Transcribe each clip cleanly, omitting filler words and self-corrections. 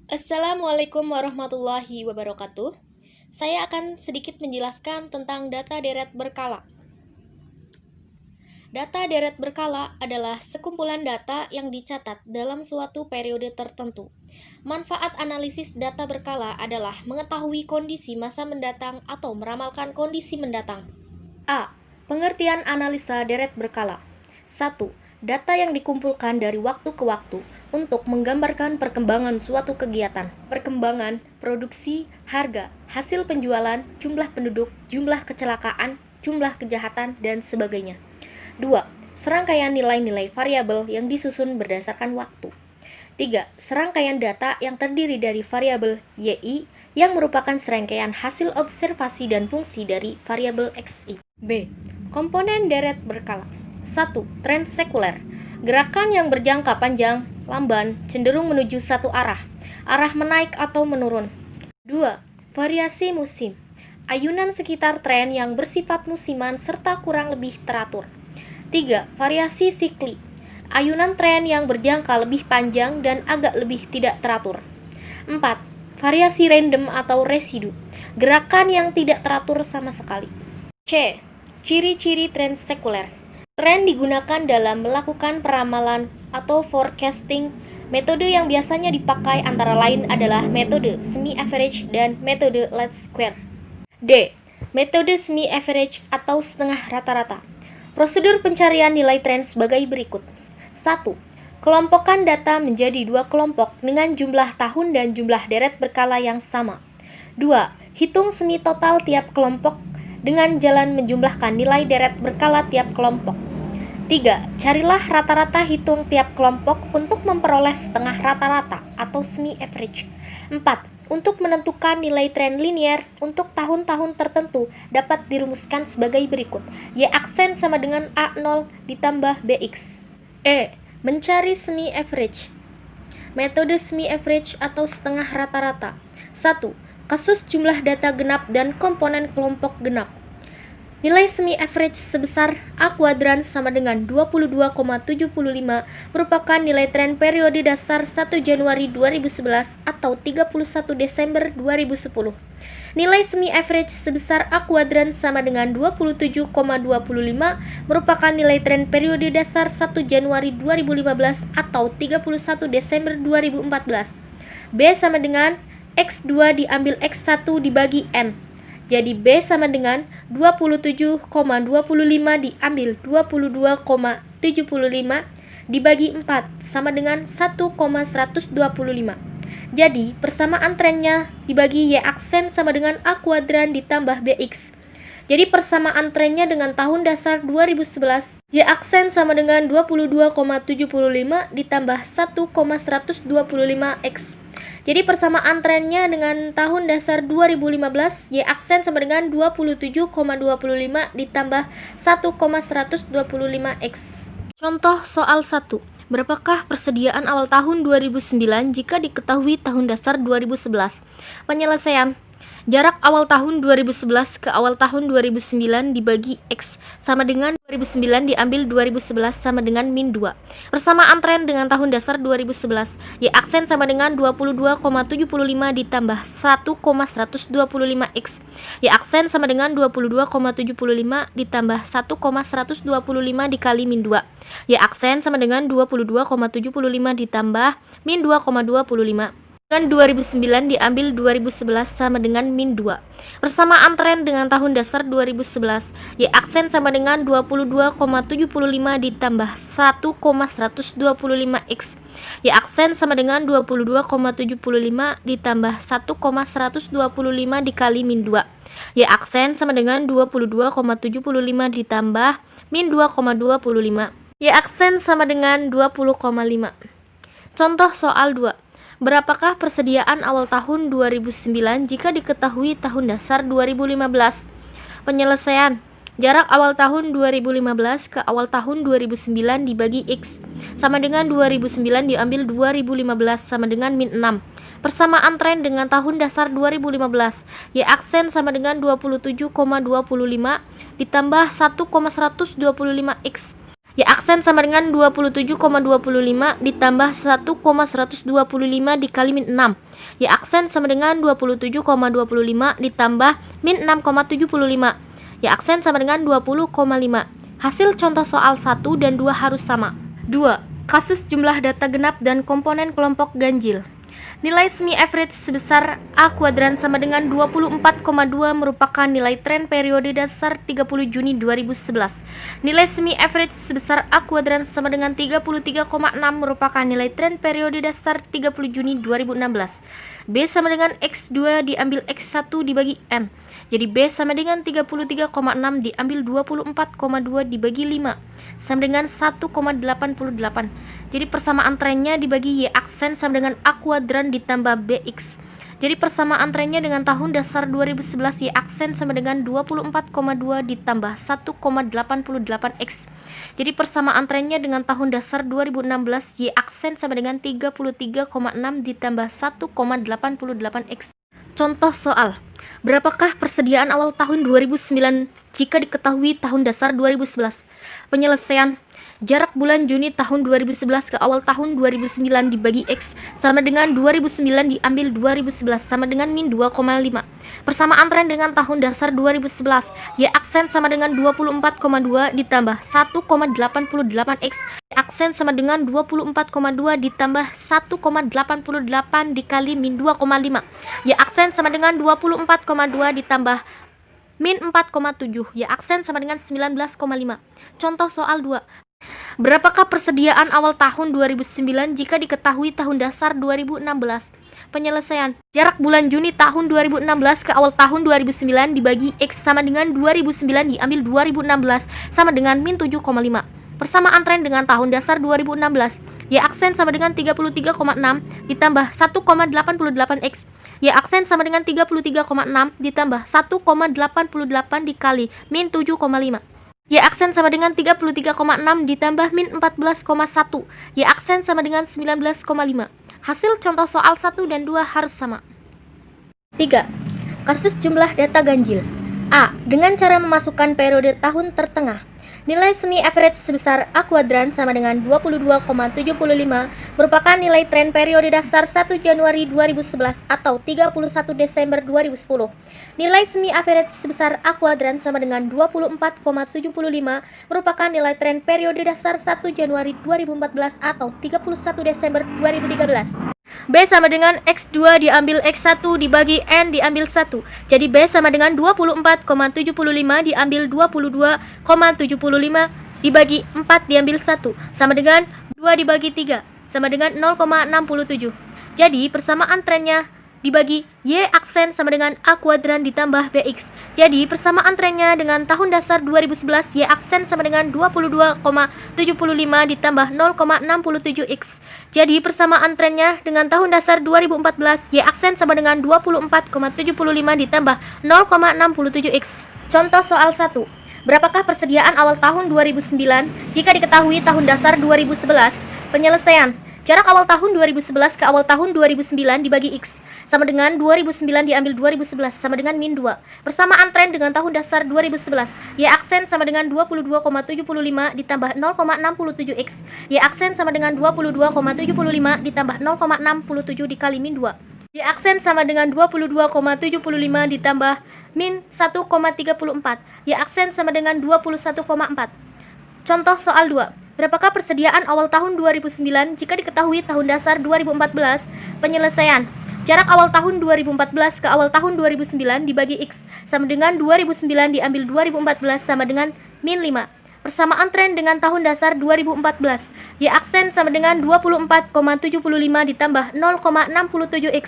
Assalamualaikum warahmatullahi wabarakatuh. Saya akan sedikit menjelaskan tentang data deret berkala. Data deret berkala adalah sekumpulan data yang dicatat dalam suatu periode tertentu. Manfaat analisis data berkala adalah mengetahui kondisi masa mendatang atau meramalkan kondisi mendatang. A. Pengertian analisa deret berkala. 1. Data yang dikumpulkan dari waktu ke waktu untuk menggambarkan perkembangan suatu kegiatan, perkembangan, produksi, harga, hasil penjualan, jumlah penduduk, jumlah kecelakaan, jumlah kejahatan, dan sebagainya. 2. Serangkaian nilai-nilai variabel yang disusun berdasarkan waktu. 3. Serangkaian data yang terdiri dari variabel YI yang merupakan serangkaian hasil observasi dan fungsi dari variabel XI. B. Komponen deret berkala. 1. Tren sekuler. Gerakan yang berjangka panjang, lamban, cenderung menuju satu arah menaik atau menurun. 2. Variasi musim. Ayunan sekitar tren yang bersifat musiman serta kurang lebih teratur. 3. Variasi sikli. Ayunan tren yang berjangka lebih panjang dan agak lebih tidak teratur. 4. Variasi random atau residu. Gerakan yang tidak teratur sama sekali. C. Ciri-ciri tren sekuler. Tren digunakan dalam melakukan peramalan atau forecasting. Metode yang biasanya dipakai antara lain adalah metode semi-average dan metode least square. D. Metode semi-average atau setengah rata-rata. Prosedur pencarian nilai tren sebagai berikut. 1. Kelompokkan data menjadi dua kelompok dengan jumlah tahun dan jumlah deret berkala yang sama. 2. Hitung semi total tiap kelompok dengan jalan menjumlahkan nilai deret berkala tiap kelompok. 3. Carilah rata-rata hitung tiap kelompok untuk memperoleh setengah rata-rata atau semi-average. 4. Untuk menentukan nilai tren linear untuk tahun-tahun tertentu dapat dirumuskan sebagai berikut. Y aksen sama dengan A0 ditambah BX. E. Mencari semi-average. Metode semi-average atau setengah rata-rata. 1. Kasus jumlah data genap dan komponen kelompok genap. Nilai semi-average sebesar A kuadran sama dengan 22,75 merupakan nilai tren periode dasar 1 Januari 2011 atau 31 Desember 2010. Nilai semi-average sebesar A kuadran sama dengan 27,25 merupakan nilai tren periode dasar 1 Januari 2015 atau 31 Desember 2014. B sama dengan X2 diambil X1 dibagi N. Jadi B sama dengan 27,25 diambil 22,75 dibagi 4 sama dengan 1,125. Jadi persamaan trennya dibagi Y aksen sama dengan A kuadran ditambah BX. Jadi persamaan trennya dengan tahun dasar 2011, Y aksen sama dengan 22,75 ditambah 1,125X. Jadi persamaan trennya dengan tahun dasar 2015, Y aksen sama dengan 27,25 ditambah 1,125X. Contoh soal 1. Berapakah persediaan awal tahun 2009 jika diketahui tahun dasar 2011? Penyelesaian. Jarak awal tahun 2011 ke awal tahun 2009 dibagi X sama dengan 2009 diambil 2011 sama dengan min 2. Persamaan tren dengan tahun dasar 2011. Y aksen sama dengan 22,75 ditambah 1,125X. Y aksen sama dengan 22,75 ditambah 1,125 dikali min 2. Y aksen sama dengan 22,75 ditambah min 2,25. Dengan 2009 diambil 2011 sama dengan min 2. Persamaan tren dengan tahun dasar 2011. Y aksen sama dengan 22,75 ditambah 1,125X. Y aksen sama dengan 22,75 ditambah 1,125 dikali min 2. Y aksen sama dengan 22,75 ditambah min 2,25. Y aksen sama dengan 20,5. Contoh soal 2. Berapakah persediaan awal tahun 2009 jika diketahui tahun dasar 2015? Penyelesaian. Jarak awal tahun 2015 ke awal tahun 2009 dibagi X sama dengan 2009 diambil 2015 sama dengan min 6. Persamaan tren dengan tahun dasar 2015. Y aksen sama dengan 27,25 ditambah 1,125X. Y aksen sama dengan 27,25 ditambah 1,125 dikali min 6. Y aksen sama dengan 27,25 ditambah min 6,75. Y aksen sama dengan 20,5. Hasil contoh soal 1 dan 2 harus sama. 2. Kasus jumlah data genap dan komponen kelompok ganjil. Nilai semi average sebesar A kuadran sama dengan 24,2 merupakan nilai tren periode dasar 30 Juni 2011. Nilai semi average sebesar A kuadran sama dengan 33,6 merupakan nilai tren periode dasar 30 Juni 2016. B sama dengan X2 diambil X1 dibagi N. Jadi B sama dengan 33,6 diambil 24,2 dibagi 5 sama dengan 1,88. Jadi persamaan trennya dibagi Y aksen sama dengan A kuadran ditambah BX. Jadi persamaan trennya dengan tahun dasar 2011 Y aksen sama dengan 24,2 ditambah 1,88X. Jadi persamaan trennya dengan tahun dasar 2016 Y aksen sama dengan 33,6 ditambah 1,88X. Contoh soal. Berapakah persediaan awal tahun 2009 jika diketahui tahun dasar 2011? Penyelesaian. Jarak bulan Juni tahun 2011 ke awal tahun 2009 dibagi X sama dengan 2009 diambil 2011 sama dengan min 2,5. Persamaan tren dengan tahun dasar 2011. Y aksen sama dengan 24,2 ditambah 1,88X. Y aksen sama dengan 24,2 ditambah 1,88 dikali min 2,5. Y aksen sama dengan 24,2 ditambah min 4,7. Y aksen sama dengan 19,5. Contoh soal 2. Berapakah persediaan awal tahun 2009 jika diketahui tahun dasar 2016? Penyelesaian. Jarak bulan Juni tahun 2016 ke awal tahun 2009 dibagi X sama dengan 2009 diambil 2016 sama dengan min 7,5. Persamaan tren dengan tahun dasar 2016. Y aksen sama dengan 33,6 ditambah 1,88X. Y aksen sama dengan 33,6 ditambah 1,88 dikali min 7,5. Y aksen sama dengan 33,6 ditambah min 14,1. Y aksen sama dengan 19,5. Hasil contoh soal 1 dan 2 harus sama. 3. Kasus jumlah data ganjil. A. Dengan cara memasukkan periode tahun tertengah. Nilai semi average sebesar A kuadran sama dengan 22,75 merupakan nilai tren periode dasar 1 Januari 2011 atau 31 Desember 2010. Nilai semi average sebesar A kuadran sama dengan 24,75 merupakan nilai tren periode dasar 1 Januari 2014 atau 31 Desember 2013. B sama dengan X2 diambil X1 dibagi N diambil 1. Jadi B sama dengan 24,75 diambil 22,75 dibagi 4 diambil 1 sama dengan 2 dibagi 3 sama dengan 0,67. Jadi persamaan trennya dibagi Y aksen sama dengan A kuadran ditambah BX. Jadi persamaan trennya dengan tahun dasar 2011 Y aksen sama dengan 22,75 ditambah 0,67X. Jadi persamaan trennya dengan tahun dasar 2014 Y aksen sama dengan 24,75 ditambah 0,67X. Contoh soal 1. Berapakah persediaan awal tahun 2009 jika diketahui tahun dasar 2011? Penyelesaian. Jarak awal tahun 2011 ke awal tahun 2009 dibagi X sama dengan 2009 diambil 2011 sama dengan min 2. Persamaan tren dengan tahun dasar 2011. Y aksen sama dengan 22,75 ditambah 0,67X. Y aksen sama dengan 22,75 ditambah 0,67 dikali min 2. Y aksen sama dengan 22,75 ditambah min 1,34. Y aksen sama dengan 21,4. Contoh soal 2. Berapakah persediaan awal tahun 2009 jika diketahui tahun dasar 2014? Penyelesaian. Jarak awal tahun 2014 ke awal tahun 2009 dibagi X sama dengan 2009 diambil 2014 sama dengan min 5. Persamaan tren dengan tahun dasar 2014. Y aksen sama dengan 24,75 ditambah 0,67X.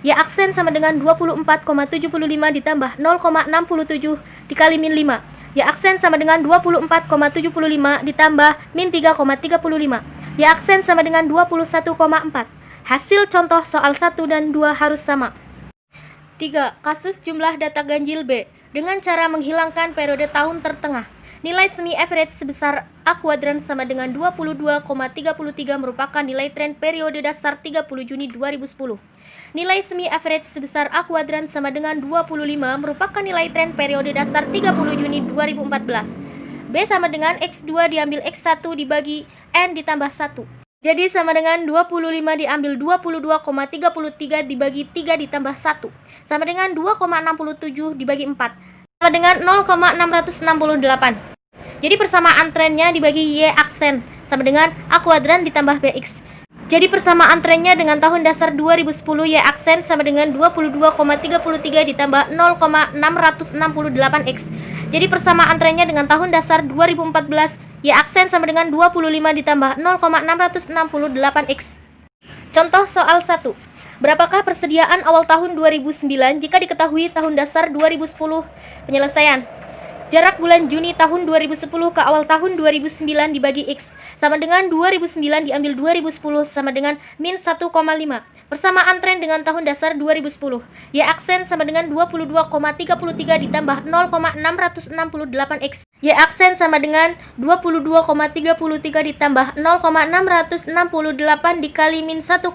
Y aksen sama dengan 24,75 ditambah 0,67 dikali min 5. Y aksen sama dengan 24,75 ditambah min 3,35. Y aksen sama dengan 21,4. Hasil contoh soal 1 dan 2 harus sama. 3. Kasus jumlah data ganjil B dengan cara menghilangkan periode tahun tertengah. Nilai semi average sebesar A kuadran sama dengan 22,33 merupakan nilai tren periode dasar 30 Juni 2010. Nilai semi average sebesar A kuadran sama dengan 25 merupakan nilai tren periode dasar 30 Juni 2014. B B sama dengan X2 diambil X1 dibagi N ditambah 1. Jadi sama dengan 25 diambil 22,33 dibagi 3 ditambah 1. Sama dengan 2,67 dibagi 4. Sama dengan 0,668. Jadi persamaan trennya dibagi Y aksen. Sama dengan A kuadran ditambah BX. Jadi persamaan trennya dengan tahun dasar 2010 Y aksen sama dengan 22,33 ditambah 0,668X. Jadi persamaan trennya dengan tahun dasar 2014 Y aksen sama dengan 25 ditambah 0,668X. Contoh soal 1. Berapakah persediaan awal tahun 2009 jika diketahui tahun dasar 2010? Penyelesaian. Jarak bulan Juni tahun 2010 ke awal tahun 2009 dibagi X sama dengan 2009 diambil 2010 sama dengan min 1,5. Persamaan tren dengan tahun dasar 2010. Y aksen sama dengan 22,33 ditambah 0,668X. Y aksen sama dengan 22,33 ditambah 0,668 dikali min 1,5.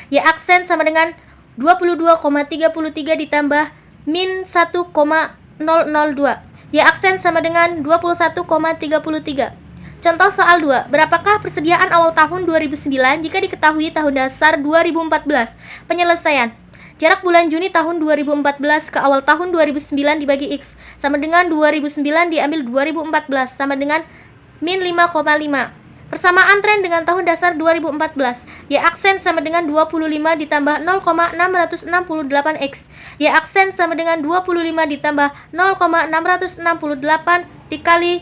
Y aksen sama dengan 22,33 ditambah min 1,002. Y aksen sama dengan 21,33. Contoh soal 2. Berapakah persediaan awal tahun 2009 jika diketahui tahun dasar 2014? Penyelesaian. Jarak bulan Juni tahun 2014 ke awal tahun 2009 dibagi X sama dengan 2009 diambil 2014 sama dengan min 5,5. Persamaan tren dengan tahun dasar 2014. Y aksen sama dengan 25 ditambah 0,668X. Y aksen sama dengan 25 ditambah 0,668 dikali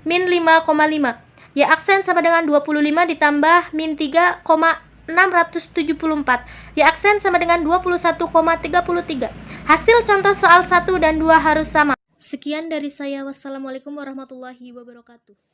min 5,5. Y aksen sama dengan 25 ditambah min 3,674. Y aksen sama dengan 21,33. Hasil contoh soal 1 dan 2 harus sama. Sekian dari saya. Wassalamualaikum warahmatullahi wabarakatuh.